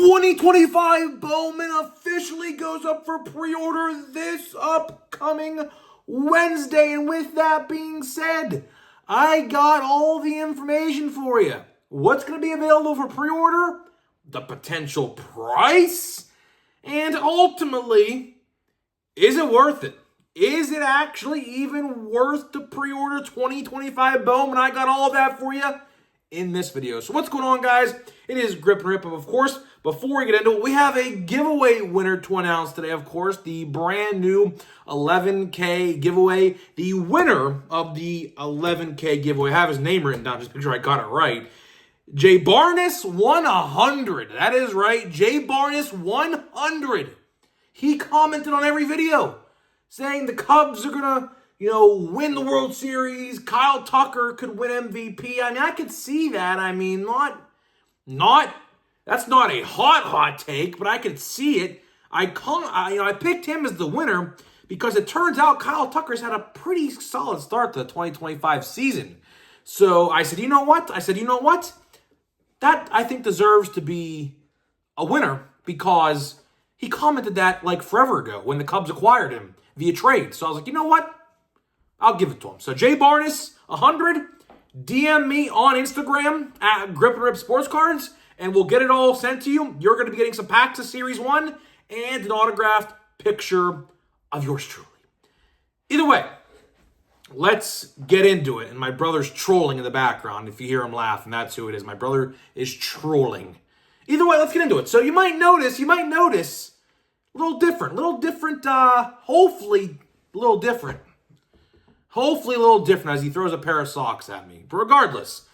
2025 Bowman officially goes up for pre-order this upcoming Wednesday. And with that being said, I got all the information for you. What's going to be available for pre-order, the potential price, and ultimately, is it worth it? Is it actually even worth the pre-order 2025 Bowman? I got all of that for you in this video. So what's going on, guys? It is Grip and Rip. Of course, before we get into it, we have a giveaway winner to announce today. Of course, the brand new 11K giveaway. The winner of the 11K giveaway, I have his name written down just to make sure I got it right. J Barnes 100. That is right. J Barnes 100. He commented on every video saying the Cubs are going to, win the World Series. Kyle Tucker could win MVP. I mean, I could see that. I mean, that's not a hot take, but I could see it. I picked him as the winner because it turns out Kyle Tucker's had a pretty solid start to the 2025 season. So I said, you know what? That, I think, deserves to be a winner because he commented that like forever ago when the Cubs acquired him via trade. So I was like, you know what? I'll give it to him. So J Barnes 100, DM me on Instagram at Grip and Rip Sports Cards, and we'll get it all sent to you. You're going to be getting some packs of Series 1 and an autographed picture of yours truly. Either way, let's get into it. And my brother's trolling in the background. If you hear him laughing, that's who it is. My brother is trolling. Either way, let's get into it. So you might notice a little different, hopefully a little different. Hopefully a little different as he throws a pair of socks at me. But regardless,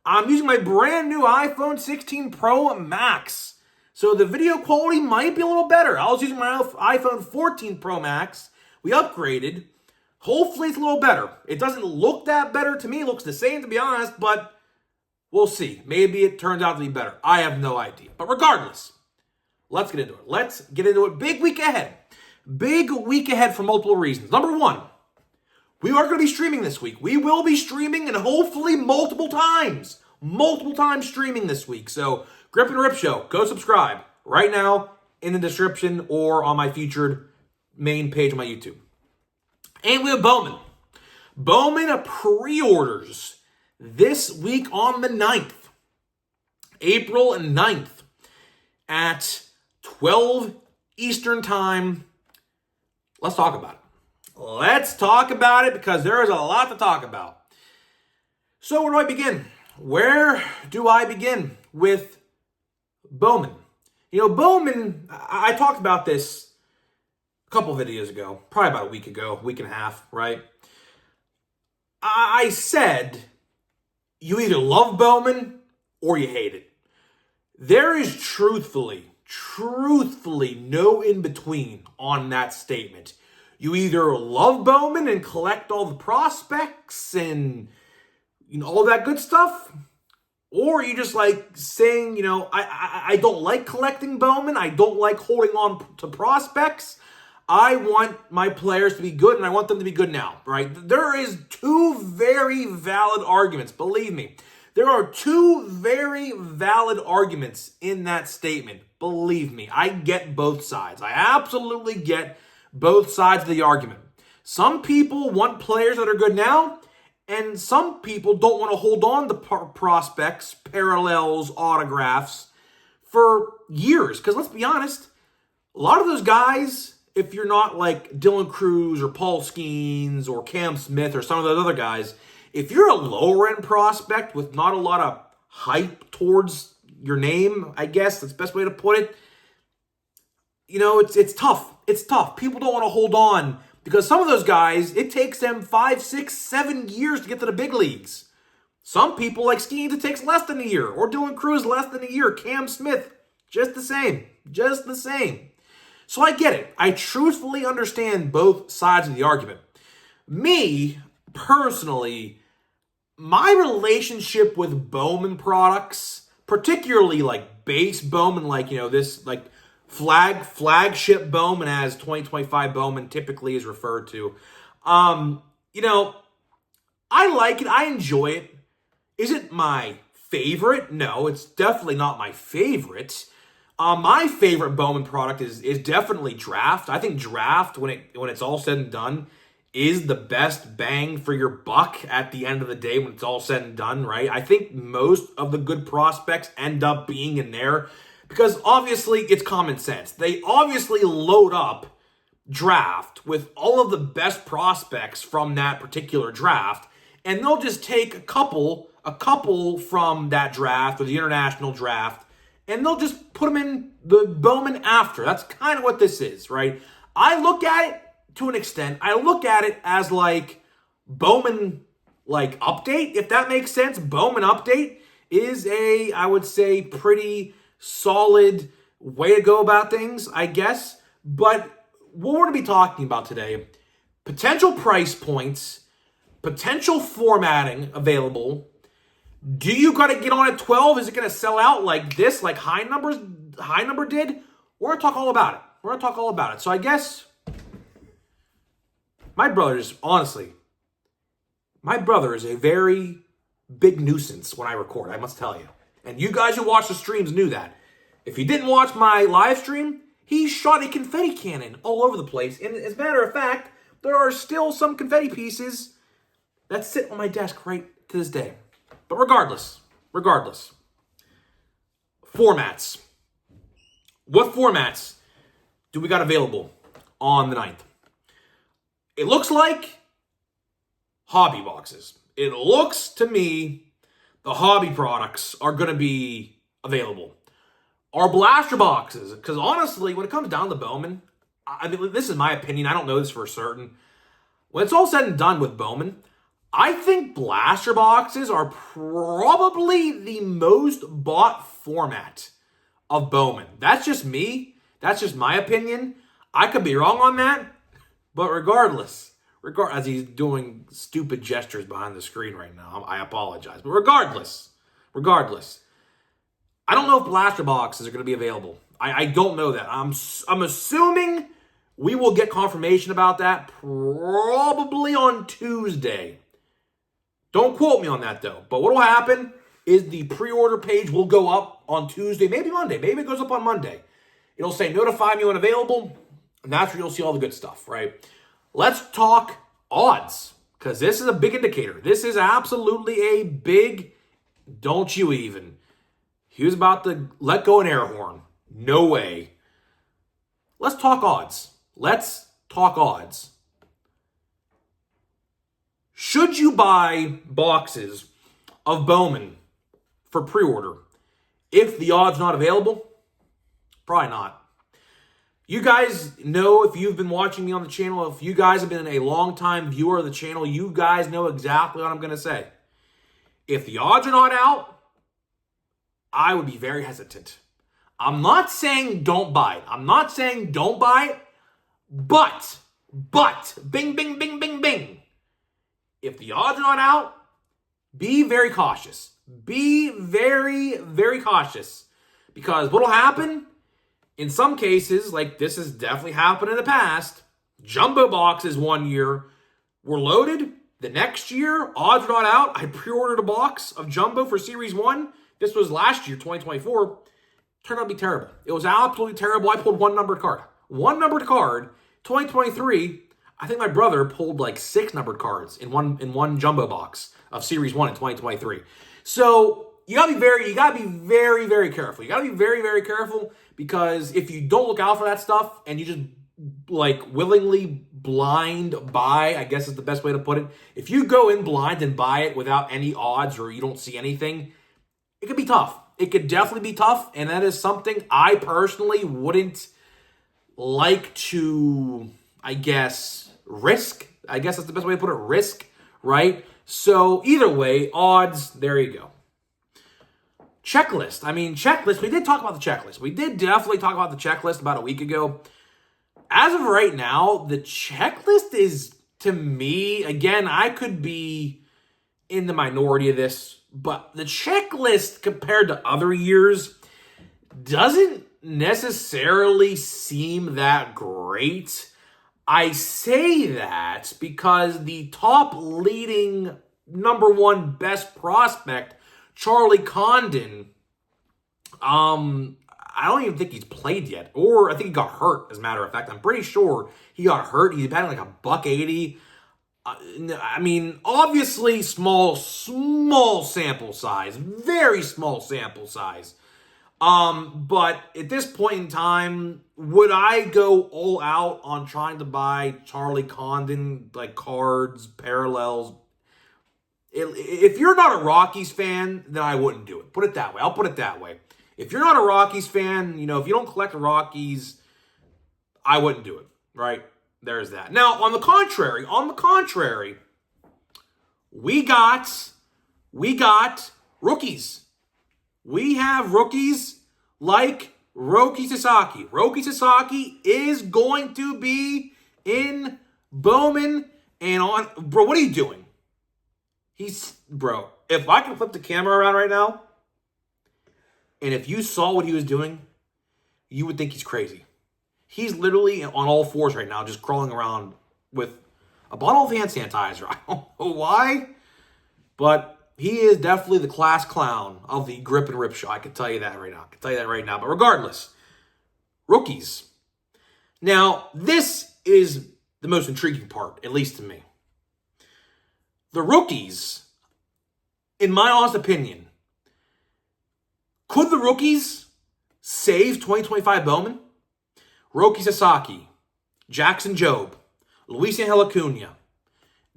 I'm using my brand new iPhone 16 Pro Max. So the video quality might be a little better. I was using my iPhone 14 Pro Max. We upgraded. Hopefully it's a little better. It doesn't look that better to me. It looks the same, to be honest, but we'll see. Maybe it turns out to be better. I have no idea. But regardless, let's get into it. Big week ahead. Big week ahead for multiple reasons. Number one, we are going to be streaming this week. We will be streaming and hopefully multiple times. Multiple times streaming this week. So, Grip and Rip Show. Go subscribe right now in the description or on my featured main page on my YouTube. And we have Bowman. Bowman pre-orders this week on the 9th. April 9th at 12 Eastern Time. Let's talk about it. Let's talk about it because there is a lot to talk about. So where do I begin? Where do I begin with Bowman? Bowman, I talked about this a couple videos ago, probably about a week and a half, right? I said you either love Bowman or you hate it. There is truthfully no in-between on that statement. You either love Bowman and collect all the prospects and all that good stuff, or you just like saying, I don't like collecting Bowman. I don't like holding on to prospects. I want my players to be good, and I want them to be good now, right? There is two very valid arguments. Believe me, there are two very valid arguments in that statement. Believe me, I get both sides. I absolutely get both sides of the argument. Some people want players that are good now, and some people don't want to hold on to prospects, parallels, autographs for years. Because let's be honest, a lot of those guys, if you're not like Dylan Cruz or Paul Skeens or Cam Smith or some of those other guys, if you're a lower-end prospect with not a lot of hype towards your name, I guess that's the best way to put it, it's tough. It's tough. People don't want to hold on because some of those guys, it takes them 5, 6, 7 years to get to the big leagues. Some people like Skeens, it takes less than a year, or Dylan Cruz less than a year. Cam Smith, just the same. So I get it. I truthfully understand both sides of the argument. Me, personally, my relationship with Bowman products, particularly like base Bowman, like, this like flagship Bowman, as 2025 Bowman typically is referred to. I like it. I enjoy it. Is it my favorite? No, it's definitely not my favorite. My favorite Bowman product is definitely Draft. I think Draft, when it's all said and done, is the best bang for your buck at the end of the day when it's all said and done, right? I think most of the good prospects end up being in there because obviously it's common sense. They obviously load up Draft with all of the best prospects from that particular draft, and they'll just take a couple from that draft or the international draft, and they'll just put them in the Bowman after. That's kind of what this is, right? I look at it to an extent. I look at it as like Bowman like update, if that makes sense. Bowman update is I would say, pretty solid way to go about things, I guess. But what we're going to be talking about today, potential price points, potential formatting available. Do you got to get on at 12? Is it going to sell out like this, like High Number did? We're going to talk all about it. So I guess my brother is a very big nuisance when I record, I must tell you. And you guys who watch the streams knew that. If you didn't watch my live stream, he shot a confetti cannon all over the place. And as a matter of fact, there are still some confetti pieces that sit on my desk right to this day. But regardless, formats. What formats do we got available on the 9th? It looks like hobby boxes. It looks to me the hobby products are going to be available. Our blaster boxes, because honestly, when it comes down to Bowman, I mean, this is my opinion. I don't know this for certain. When it's all said and done with Bowman, I think blaster boxes are probably the most bought format of Bowman. That's just me. That's just my opinion. I could be wrong on that. But regardless, as he's doing stupid gestures behind the screen right now, I apologize. But regardless, I don't know if blaster boxes are going to be available. I don't know that. I'm assuming we will get confirmation about that probably on Tuesday. Don't quote me on that, though. But what will happen is the pre-order page will go up on Tuesday, maybe Monday. Maybe it goes up on Monday. It'll say, notify me when available, and that's where you'll see all the good stuff, right? Let's talk odds, because this is a big indicator. This is absolutely a big don't you even. He was about to let go an air horn. No way. Let's talk odds. Should you buy boxes of Bowman for pre-order if the odds not available? Probably not. You guys know, if you've been watching me on the channel, if you guys have been a long-time viewer of the channel, you guys know exactly what I'm going to say. If the odds are not out, I would be very hesitant. I'm not saying don't buy it. But, bing, bing, bing, bing, bing. If the odds are not out, be very cautious. Be very, very cautious. Because what will happen, in some cases, like this has definitely happened in the past, jumbo boxes one year were loaded. The next year, odds are not out. I pre-ordered a box of jumbo for Series 1. This was last year, 2024. Turned out to be terrible. It was absolutely terrible. I pulled one numbered card. 2023, I think my brother pulled like 6 numbered cards in one jumbo box of Series 1 in 2023. So you gotta be very, very careful. You gotta be very, very careful, because if you don't look out for that stuff and you just like willingly blind buy, I guess is the best way to put it. If you go in blind and buy it without any odds or you don't see anything, it could be tough. It could definitely be tough, and that is something I personally wouldn't like to, I guess, risk. I guess that's the best way to put it, risk, right? So either way, odds, there you go. Checklist. We did talk about the checklist. We did definitely talk about the checklist about a week ago. As of right now, the checklist is, to me, again, I could be in the minority of this, but the checklist compared to other years doesn't necessarily seem that great. I say that because the top leading number one best prospect, Charlie Condon, I don't even think he's played yet. Or I think he got hurt, as a matter of fact. I'm pretty sure he got hurt. He's batting like $180. I mean, obviously small sample size. Very small sample size. But at this point in time, would I go all out on trying to buy Charlie Condon, like cards, parallels? If you're not a Rockies fan, then I wouldn't do it. Put it that way. I'll put it that way. If you're not a Rockies fan, you know, if you don't collect the Rockies, I wouldn't do it, right? There's that. Now, on the contrary, we got rookies. We have rookies like Roki Sasaki. Roki Sasaki is going to be in Bowman and on. Bro, what are you doing? Bro, if I can flip the camera around right now, and if you saw what he was doing, you would think he's crazy. He's literally on all fours right now, just crawling around with a bottle of hand sanitizer. I don't know why, but he is definitely the class clown of the grip and rip show. I can tell you that right now. But regardless, rookies. Now, this is the most intriguing part, at least to me. The rookies, in my honest opinion, could the rookies save 2025 Bowman? Roki Sasaki, Jackson Jobe, Luis Angel Acuna,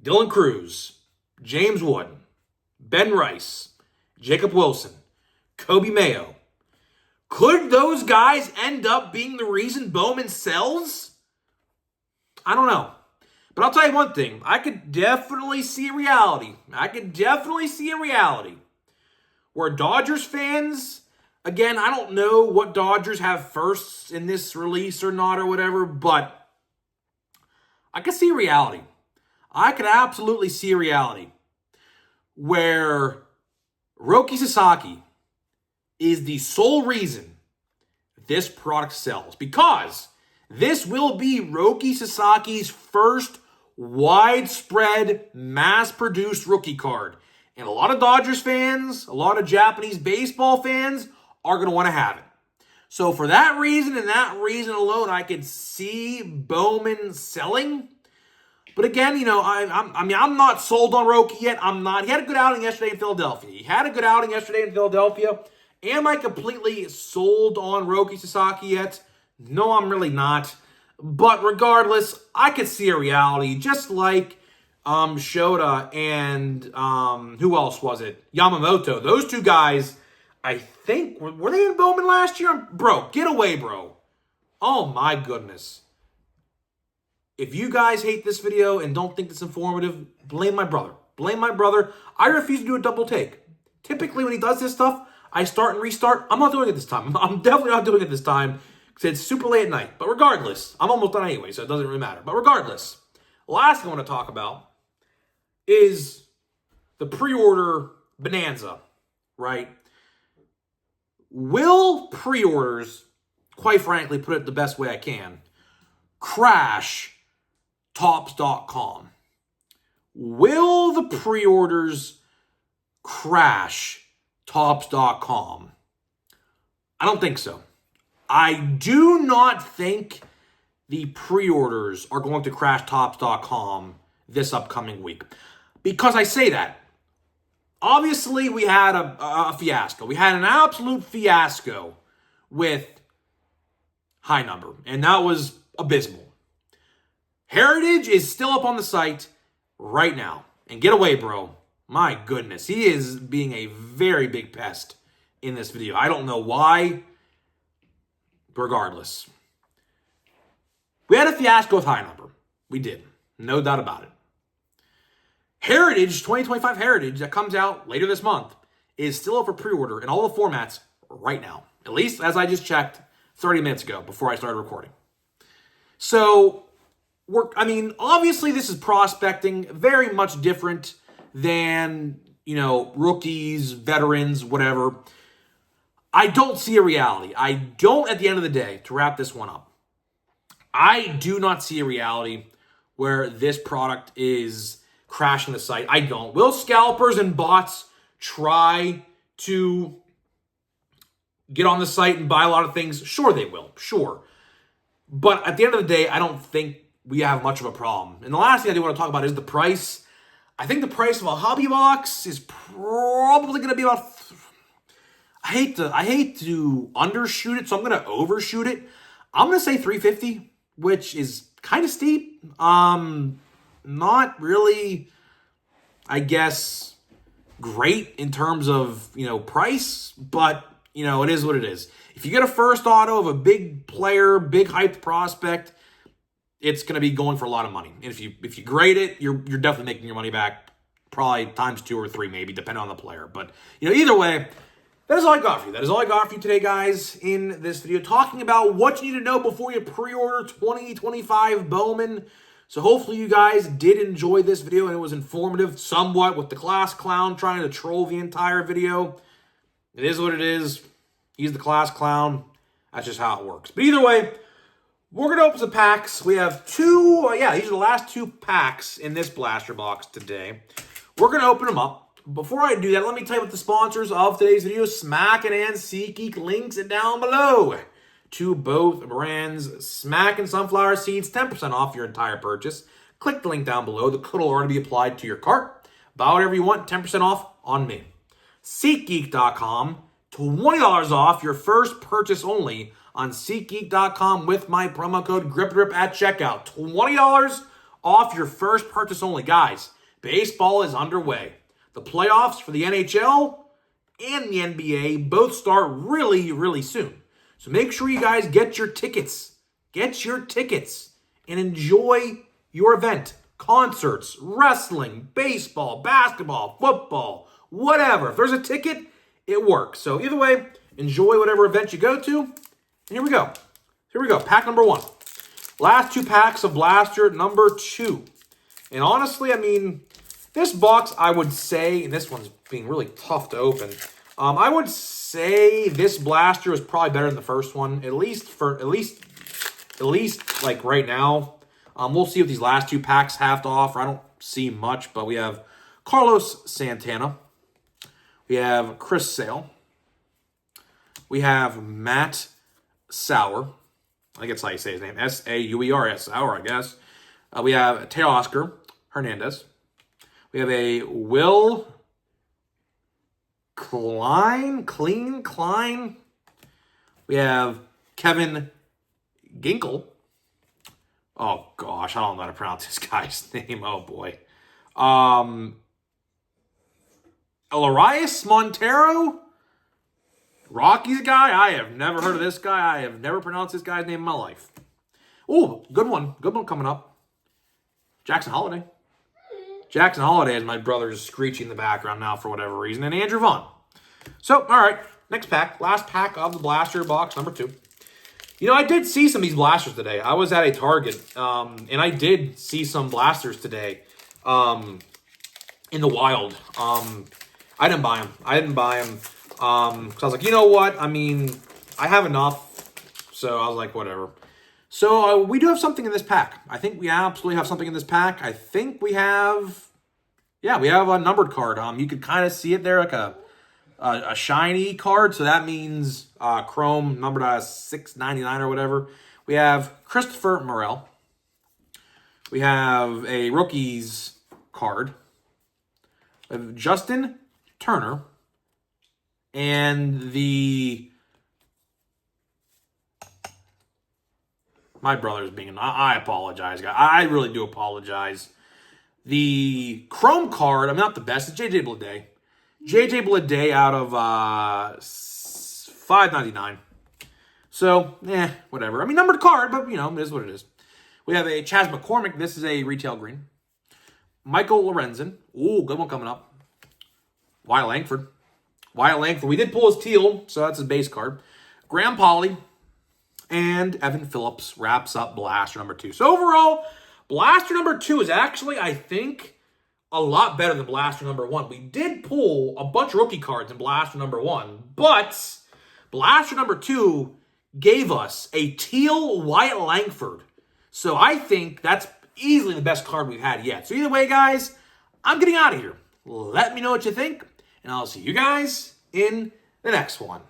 Dylan Cruz, James Wooden, Ben Rice, Jacob Wilson, Kobe Mayo. Could those guys end up being the reason Bowman sells? I don't know. But I'll tell you one thing. I could definitely see a reality. Where Dodgers fans, again, I don't know what Dodgers have first in this release or not or whatever, but I could see a reality. I could absolutely see a reality where Roki Sasaki is the sole reason this product sells. Because this will be Roki Sasaki's first widespread, mass-produced rookie card. And a lot of Dodgers fans, a lot of Japanese baseball fans are going to want to have it. So for that reason and that reason alone, I could see Bowman selling. But again, you know, I'm not sold on Roki yet. I'm not. He had a good outing yesterday in Philadelphia. Am I completely sold on Roki Sasaki yet? No, I'm really not. But regardless, I could see a reality, just like Shota and who else was it? Yamamoto. Those two guys, I think, were they in Bowman last year? Bro, get away, bro. Oh my goodness. If you guys hate this video and don't think it's informative, blame my brother. I refuse to do a double take. Typically, when he does this stuff, I start and restart. I'm not doing it this time. I'm definitely not doing it this time because it's super late at night. But regardless, I'm almost done anyway, so it doesn't really matter. But regardless, last thing I want to talk about is the pre-order bonanza, right? Will pre-orders, quite frankly, put it the best way I can, crash Topps.com? Will the pre-orders crash Topps.com? I don't think so. I do not think the pre-orders are going to crash Topps.com this upcoming week. Because I say that, obviously we had a fiasco. We had an absolute fiasco with High Number, and that was abysmal. Heritage is still up on the site right now. And get away, bro. My goodness, he is being a very big pest in this video. I don't know why. Regardless, we had a fiasco with High Number. We did. No doubt about it. Heritage, 2025 Heritage, that comes out later this month, is still up for pre-order in all the formats right now. At least as I just checked 30 minutes ago before I started recording. So, obviously this is prospecting, very much different than, rookies, veterans, whatever. I don't see a reality. At the end of the day, to wrap this one up, I do not see a reality where this product is crashing the site. I don't. Will scalpers and bots try to get on the site and buy a lot of things? Sure they will, sure. But at the end of the day, I don't think we have much of a problem. And the last thing I do want to talk about is the price. I think the price of a hobby box is probably going to be about... I hate to undershoot it, so I'm going to overshoot it. I'm going to say $350, which is kind of steep. Not really, I guess, great in terms of, price, but, it is what it is. If you get a first auto of a big player, big hyped prospect, it's going to be going for a lot of money. And if you grade it, you're definitely making your money back, probably times 2 or 3 maybe, depending on the player. But, either way, that is all I got for you. That is all I got for you today, guys, in this video, talking about what you need to know before you pre-order 2025 Bowman. So hopefully you guys did enjoy this video and it was informative somewhat with the class clown trying to troll the entire video. It is what it is. He's the class clown. That's just how it works. But either way, we're going to open some packs. We have these are the last 2 packs in this blaster box today. We're going to open them up. Before I do that, let me tell you about the sponsors of today's video, Smackin' and SeatGeek. Links down below to both brands. Smack and Sunflower Seeds, 10% off your entire purchase. Click the link down below. The code will already be applied to your cart. Buy whatever you want, 10% off on me. SeatGeek.com, $20 off your first purchase only on SeatGeek.com with my promo code GRIPDRIP at checkout. $20 off your first purchase only. Guys, baseball is underway. The playoffs for the NHL and the NBA both start really, really soon. So make sure you guys get your tickets. Get your tickets and enjoy your event. Concerts, wrestling, baseball, basketball, football, whatever. If there's a ticket, it works. So either way, enjoy whatever event you go to. And here we go. Pack number 1. Last 2 packs of blaster number 2. And honestly, this box, I would say, and this one's being really tough to open. I would say this blaster is probably better than the first one, at least like right now. We'll see what these last 2 packs have to offer. I don't see much, but we have Carlos Santana. We have Chris Sale. We have Matt Sauer. I think that's how you say his name. S-A-U-E-R-S. Sauer, I guess. We have Teoscar Hernandez. We have a Will Klein. We have Kevin Ginkel. Oh, gosh, I don't know how to pronounce this guy's name. Oh, boy. Elarias Montero? Rockies guy? I have never heard of this guy. I have never pronounced this guy's name in my life. Oh, good one. Good one coming up. Jackson Holiday. Jackson Holiday, as my brother's screeching in the background now for whatever reason, and Andrew Vaughn. So, all right, next pack. Last pack of the blaster box, number 2. I did see some of these blasters today. I was at a Target, and I did see some blasters today in the wild. I didn't buy them. Because I was like, you know what? I have enough. So I was like, whatever. So we do have something in this pack. I think we absolutely have something in this pack. I think we have a numbered card. You could kind of see it there, like a shiny card. So that means chrome numbered as 699 or whatever. We have Christopher Morel. We have a rookies card. We have Justin Turner. And my brother's being... I apologize, guys. I really do apologize. The Chrome card, not the best. It's J.J. Bleday. J.J. Bleday out of $5.99. So, whatever. Numbered card, but, it is what it is. We have a Chas McCormick. This is a retail green. Michael Lorenzen. Ooh, good one coming up. Wyatt Langford. We did pull his teal, so that's his base card. Graham Polley. And Evan Phillips wraps up blaster number 2. So overall, blaster number 2 is actually, I think, a lot better than blaster number 1. We did pull a bunch of rookie cards in blaster number 1, but blaster number 2 gave us a teal Wyatt Langford. So I think that's easily the best card we've had yet. So either way, guys, I'm getting out of here. Let me know what you think, and I'll see you guys in the next one.